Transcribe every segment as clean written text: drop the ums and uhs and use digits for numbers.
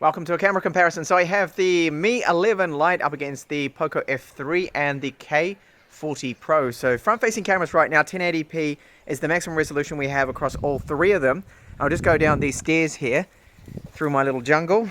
Welcome to a camera comparison. So I have the Mi 11 Lite up against the POCO F3 and the K40 Pro. So front-facing cameras right now, 1080p is the maximum resolution we have across all three of them. I'll just go down these stairs here through my little jungle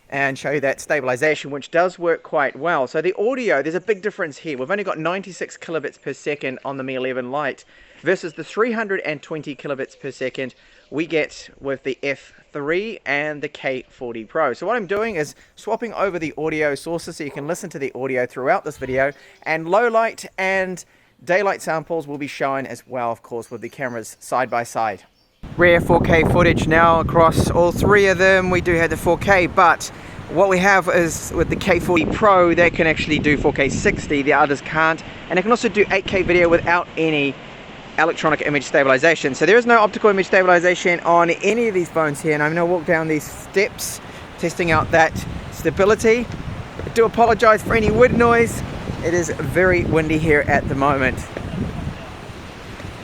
and show you that stabilization, which does work quite well. So the audio, there's a big difference here. We've only got 96 kilobits per second on the Mi 11 Lite versus the 320 kilobits per second we get with the F3 and the K40 Pro. So what I'm doing is swapping over the audio sources so you can listen to the audio throughout this video, and low light and daylight samples will be shown as well, of course, with the cameras side by side. Rare 4K footage now across all three of them. We do have the 4K, but what we have is with the K40 Pro, they can actually do 4K 60, the others can't, and they can also do 8K video without any electronic image stabilization. So there is no optical image stabilization on any of these phones here, and I'm going to walk down these steps testing out that stability. I do apologize for any wind noise. It is very windy here at the moment.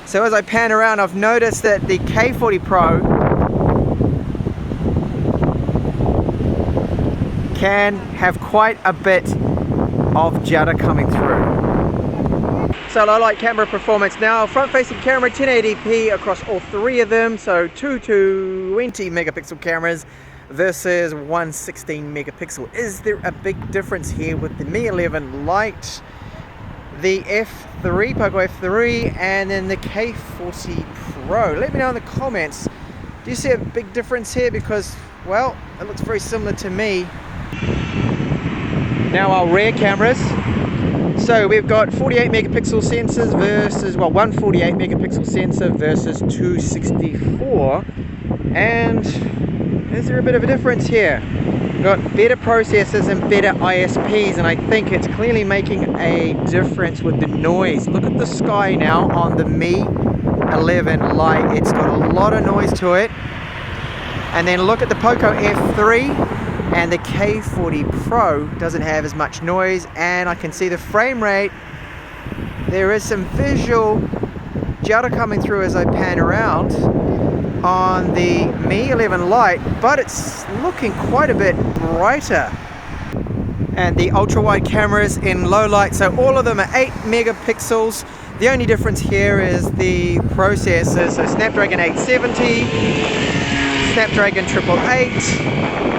So as I pan around, I've noticed that the K40 Pro can have quite a bit of judder coming through. So low light camera performance now, front facing camera 1080p across all three of them, so 220 megapixel cameras versus 116 megapixel. Is there a big difference here with the Mi 11 Lite, the F3, POCO F3, and then the K40 Pro? Let me know in the comments. Do you see a big difference here? Because, well, it looks very similar to me. Now our rear cameras. So we've got 48 megapixel sensors versus, well, 148 megapixel sensor versus 264. And is there a bit of a difference here? We've got better processors and better ISPs, and I think it's clearly making a difference with the noise. Look at the sky now on the Mi 11 Lite. It's got a lot of noise to it. And then look at the POCO F3. And the K40 Pro doesn't have as much noise, and I can see the frame rate. There is some visual judder coming through as I pan around on the Mi 11 Lite, but it's looking quite a bit brighter. And the ultra wide cameras in low light, so all of them are 8 megapixels. The only difference here is the processors, so Snapdragon 870, Snapdragon 888,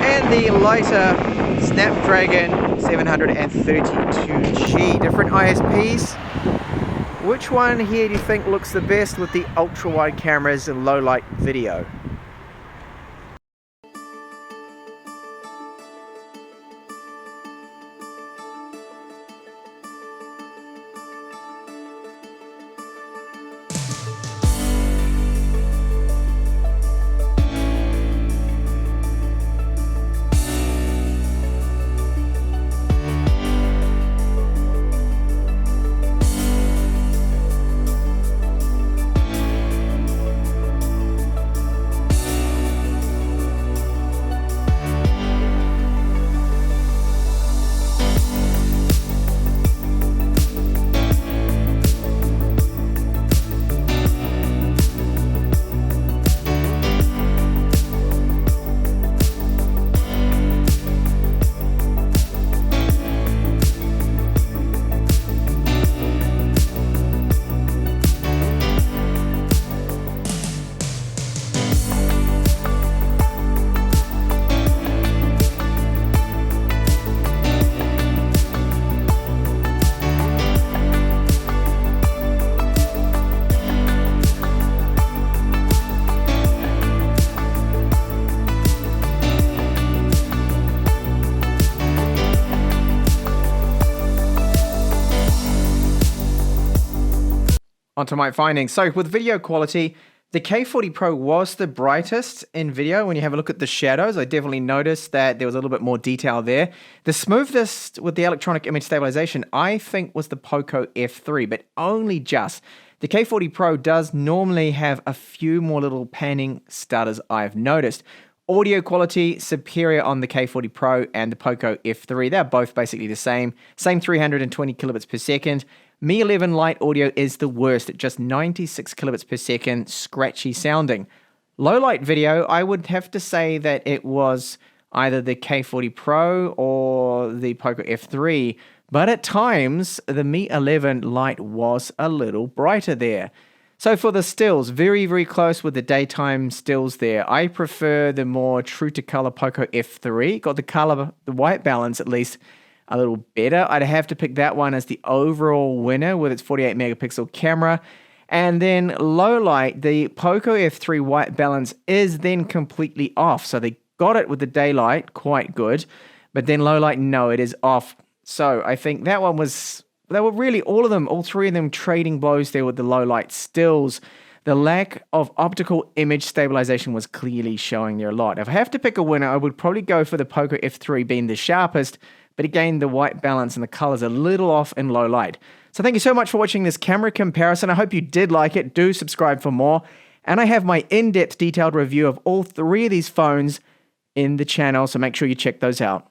and the lighter Snapdragon 732G. Different ISPs. Which one here do you think looks the best with the ultra wide cameras and low light video? Onto my findings. So with video quality, the K40 Pro was the brightest in video. When you have a look at the shadows, I definitely noticed that there was a little bit more detail there. The smoothest with the electronic image stabilization, I think, was the POCO F3, but only just. The K40 Pro does normally have a few more little panning stutters, I've noticed. Audio quality superior on the K40 Pro and the POCO F3. They're both basically the same 320 kilobits per second. Mi 11 Lite audio is the worst at just 96 kilobits per second, scratchy sounding. Low light video, I would have to say that it was either the K40 Pro or the POCO F3, but at times the Mi 11 Lite was a little brighter there. So for the stills, very, very close with the daytime stills there. I prefer the more true to color POCO F3. Got the white balance at least a little better. I'd have to pick that one as the overall winner with its 48 megapixel camera. And then low light, the POCO F3 white balance is then completely off. So they got it with the daylight, quite good. But then low light, no, it is off. So I think that one was, they were really all three of them trading blows there with the low light stills. The lack of optical image stabilization was clearly showing there a lot. If I have to pick a winner, I would probably go for the POCO F3 being the sharpest, but again, the white balance and the colors a little off in low light. So thank you so much for watching this camera comparison. I hope you did like it. Do subscribe for more. And I have my in-depth detailed review of all three of these phones in the channel, so make sure you check those out.